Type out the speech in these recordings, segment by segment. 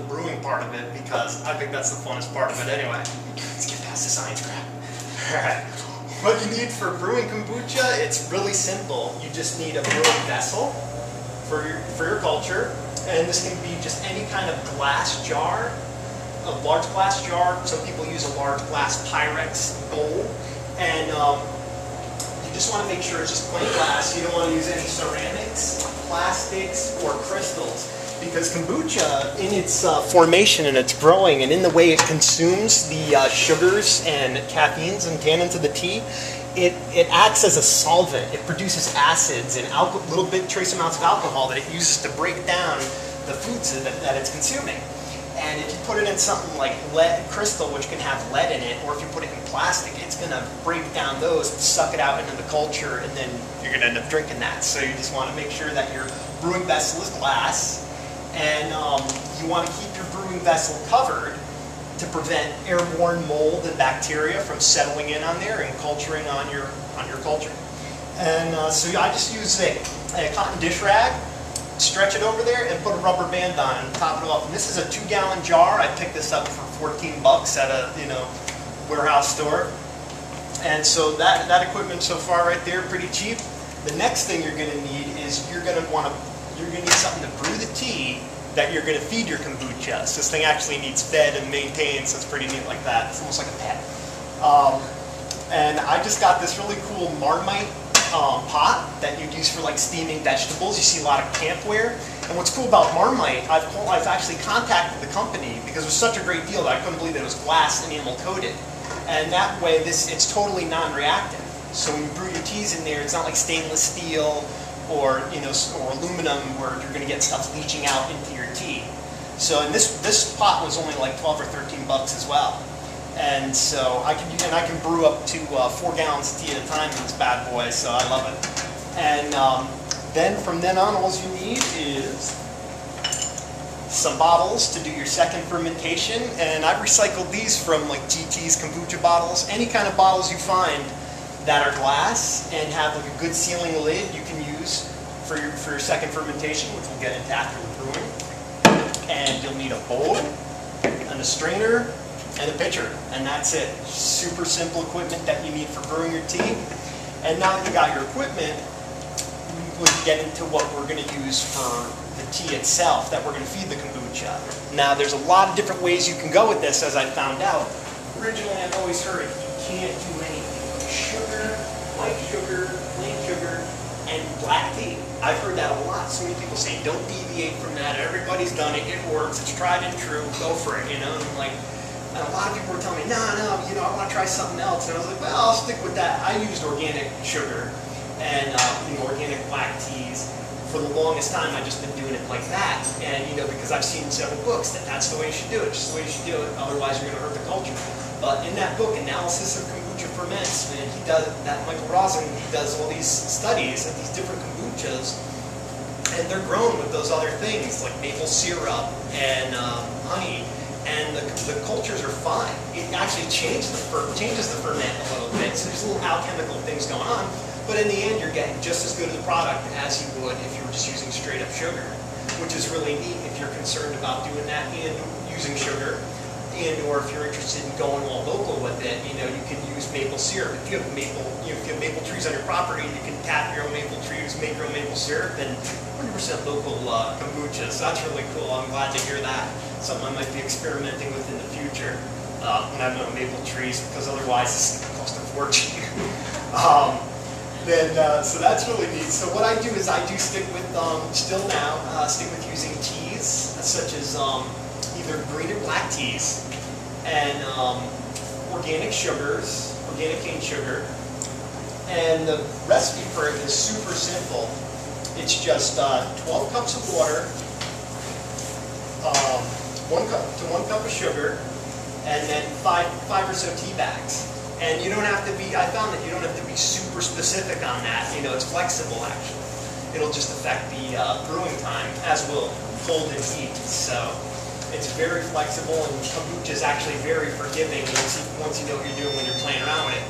the brewing part of it because I think that's the funnest part of it anyway. Let's get past the science crap. Alright. What you need for brewing kombucha, it's really simple. You just need a brewing vessel for your culture, and this can be just any kind of glass jar, a large glass jar. Some people use a large glass Pyrex bowl, and you just want to make sure it's just plain glass. You don't want to use any ceramics, plastics, or crystals. Because kombucha, in its formation and its growing, and in the way it consumes the sugars and caffeines and tannins of the tea, it acts as a solvent. It produces acids and little bit trace amounts of alcohol that it uses to break down the foods that it's consuming. And if you put it in something like lead crystal, which can have lead in it, or if you put it in plastic, it's going to break down those, suck it out into the culture, and then you're going to end up drinking that. So you just want to make sure that your brewing vessel is glass. And you want to keep your brewing vessel covered to prevent airborne mold and bacteria from settling in on there and culturing on your culture. And so I just use a cotton dish rag, stretch it over there, and put a rubber band on it and top it off. And this is a 2-gallon jar. I picked this up for $14 at a warehouse store. And so that equipment so far right there, pretty cheap. The next thing you're going to need is you're going to need something to brew the tea that you're going to feed your kombucha. So this thing actually needs fed and maintained, so it's pretty neat like that. It's almost like a pet. And I just got this really cool Marmite pot that you'd use for like steaming vegetables. You see a lot of campware. And what's cool about Marmite, I've actually contacted the company because it was such a great deal that I couldn't believe that it was glass enamel coated. And that way it's totally non-reactive. So when you brew your teas in there, it's not like stainless steel or aluminum where you're going to get stuff leaching out into your tea. So and this pot was only like 12 or 13 bucks as well. And so I can brew up to 4 gallons of tea at a time in this bad boy, so I love it. And then from then on, all you need is some bottles to do your second fermentation. And I recycled these from like GT's kombucha bottles. Any kind of bottles you find that are glass and have like a good sealing lid you can use for your second fermentation, which we'll get into after the brewing. And you'll need a bowl and a strainer and a pitcher, and that's it. Super simple equipment that you need for brewing your tea. And now that you got your equipment, we would get into what we're going to use for the tea itself that we're going to feed the kombucha. Now there's a lot of different ways you can go with this, as I found out. Originally I've always heard you can't do anything. Sugar, white sugar, plain sugar, and black tea. I've heard that a lot. So many people say, don't deviate from that. Everybody's done it. It works. It's tried and true. Go for it, And a lot of people were telling me, no, I want to try something else. And I was like, well, I'll stick with that. I used organic sugar and organic black teas. For the longest time, I've just been doing it like that. And, because I've seen several books that's the way you should do it. Just the way you should do it. Otherwise, you're going to hurt the culture. But in that book, Analysis of Kombucha Ferments, and Michael Rosen, he does all these studies of these different kombuchas, and they're grown with those other things like maple syrup and honey, and the cultures are fine. It actually changes the ferment a little bit, so there's little alchemical things going on, but in the end you're getting just as good of a product as you would if you were just using straight up sugar, which is really neat if you're concerned about doing that and using sugar. Or if you're interested in going all local with it, you can use maple syrup. If you have maple trees on your property, you can tap your own maple trees, make your own maple syrup, and 100% local kombucha. So that's really cool. I'm glad to hear that. Something I might be experimenting with in the future when I have my own maple trees, because otherwise this is going to cost a fortune. So that's really neat. So what I do is I do stick with stick with using teas such as either green or black teas, and organic sugars, organic cane sugar. And the recipe for it is super simple. It's just 12 cups of water, 1 cup of sugar, and then five or so tea bags. And you don't have to be, I found that you don't have to be super specific on that. It's flexible actually. It'll just affect the brewing time, as will cold and heat. So it's very flexible, and kombucha is actually very forgiving once you know what you're doing when you're playing around with it.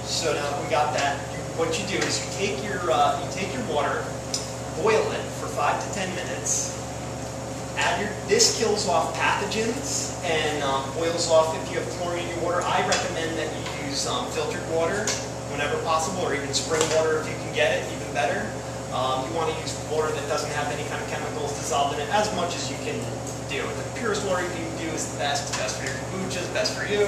So now that we got that, what you do is you take your water, boil it for 5 to 10 minutes, This kills off pathogens and boils off if you have chlorine in your water. I recommend that you use filtered water whenever possible, or even spring water if you can get it, even better. You want to use water that doesn't have any kind of chemicals dissolved in it as much as you can do. The purest water you can do is the best. It's best for your kombucha, it's best for you.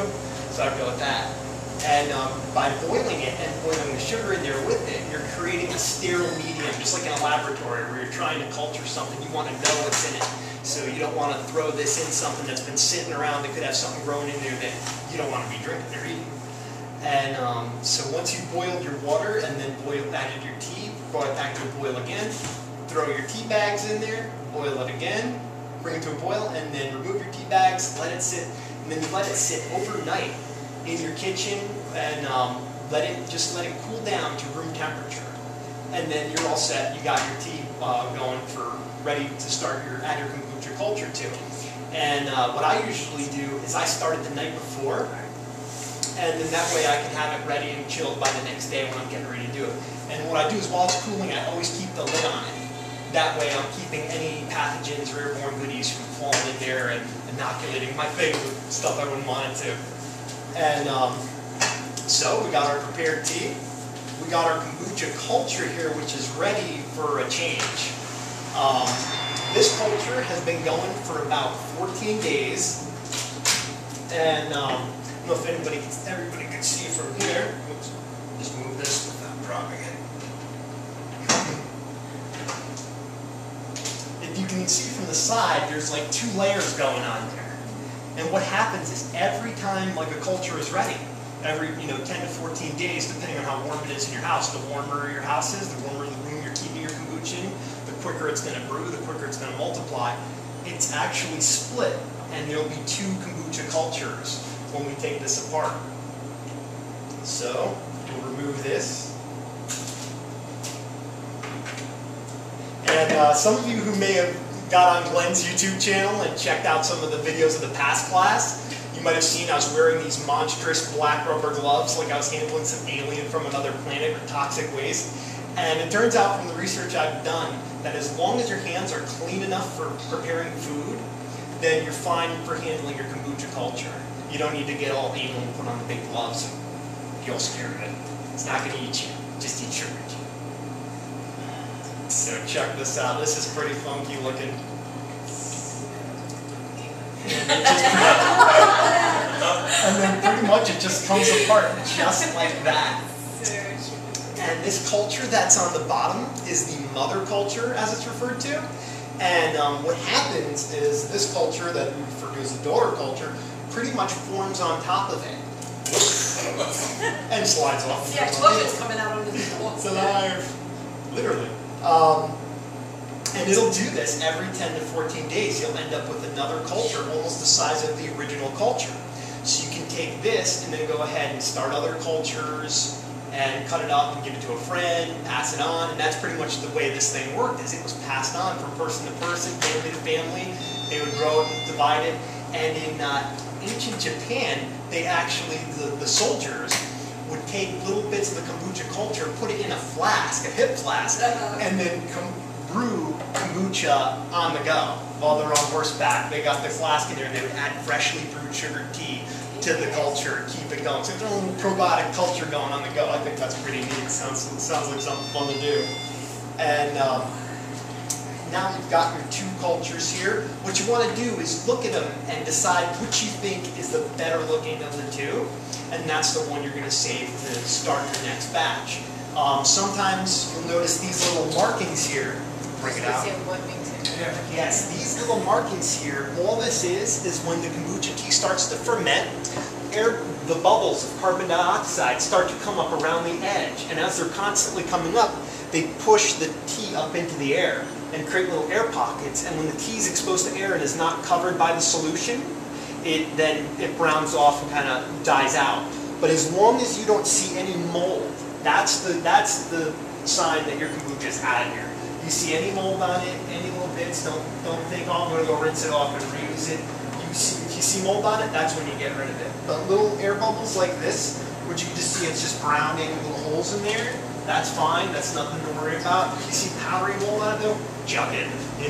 So I'd go with that. And by boiling it and boiling the sugar in there with it, you're creating a sterile medium, just like in a laboratory where you're trying to culture something. You want to know what's in it. So you don't want to throw this in something that's been sitting around that could have something growing in there that you don't want to be drinking or eating. And so once you've boiled your water and then added your tea, brought it back to a boil again, throw your tea bags in there, boil it again, bring it to a boil, and then remove your tea bags, let it sit, and then you let it sit overnight in your kitchen and let it cool down to room temperature. And then you're all set. You got your tea going for ready to start add your kombucha culture to. And what I usually do is I start it the night before, and then that way I can have it ready and chilled by the next day when I'm getting ready to do it. And what I do is while it's cooling, I always keep the lid on it. That way I'm keeping any pathogens or airborne goodies from falling in there and inoculating my face with stuff I wouldn't want it to. And so we got our prepared tea. We got our kombucha culture here, which is ready for a change. This culture has been going for about 14 days. And I don't know if everybody can see from here. Oops, just move this without dropping it. If you can see from the side, there's like 2 layers going on there. And what happens is every time like a culture is ready, every 10 to 14 days, depending on how warm it is in your house, the warmer your house is, the warmer the room you're keeping your kombucha in, the quicker it's going to brew, the quicker it's going to multiply. It's actually split, and there'll be 2 kombucha cultures when we take this apart. So we'll remove this. And some of you who may have got on Glenn's YouTube channel and checked out some of the videos of the past class, you might have seen I was wearing these monstrous black rubber gloves like I was handling some alien from another planet or toxic waste. And it turns out from the research I've done that as long as your hands are clean enough for preparing food, then you're fine for handling your kombucha culture. You don't need to get all anal and put on the big gloves and be all scared of it. It's not going to eat you. Just eat sugar. So check this out. This is pretty funky looking. And then pretty much it just comes apart just like that. And this culture that's on the bottom is the mother culture, as it's referred to. And what happens is this culture that we refer to as the daughter culture pretty much forms on top of it. And slides off. Yeah, I told you it's coming out under the wall. It's alive. Literally. And it'll do this every 10 to 14 days. You'll end up with another culture almost the size of the original culture. So you can take this and then go ahead and start other cultures and cut it up and give it to a friend, pass it on, and that's pretty much the way this thing worked, is it was passed on from person to person, family to family. They would grow it, divide it, and in ancient Japan, they actually, the soldiers would take little bits of the kombucha culture, put it in a flask, a hip flask, and then brew kombucha on the go while they're on horseback. They got their flask in there, and they would add freshly brewed sugared tea to the culture, keep it going. So there's a little probiotic culture going on the go. I think that's pretty neat. Sounds like something fun to do. And now you've got your 2 cultures here. What you want to do is look at them and decide which you think is the better looking of the 2. And that's the one you're going to save to start your next batch. Sometimes you'll notice these little markings here. Bring it out. Yes, these little markings here, all this is when the kombucha tea starts to ferment, the bubbles of carbon dioxide start to come up around the edge. And as they're constantly coming up, they push the tea up into the air and create little air pockets. And when the tea is exposed to air and is not covered by the solution, it browns off and kind of dies out. But as long as you don't see any mold, that's the sign that your kombucha is out of here. You see any mold on it, any little bits, don't think, oh, I'm going to go rinse it off and reuse it. If you see mold on it, that's when you get rid of it. But little air bubbles like this, which you can just see it's just browning, little holes in there, that's fine. That's nothing to worry about. If you see powdery mold on it though, chuck it.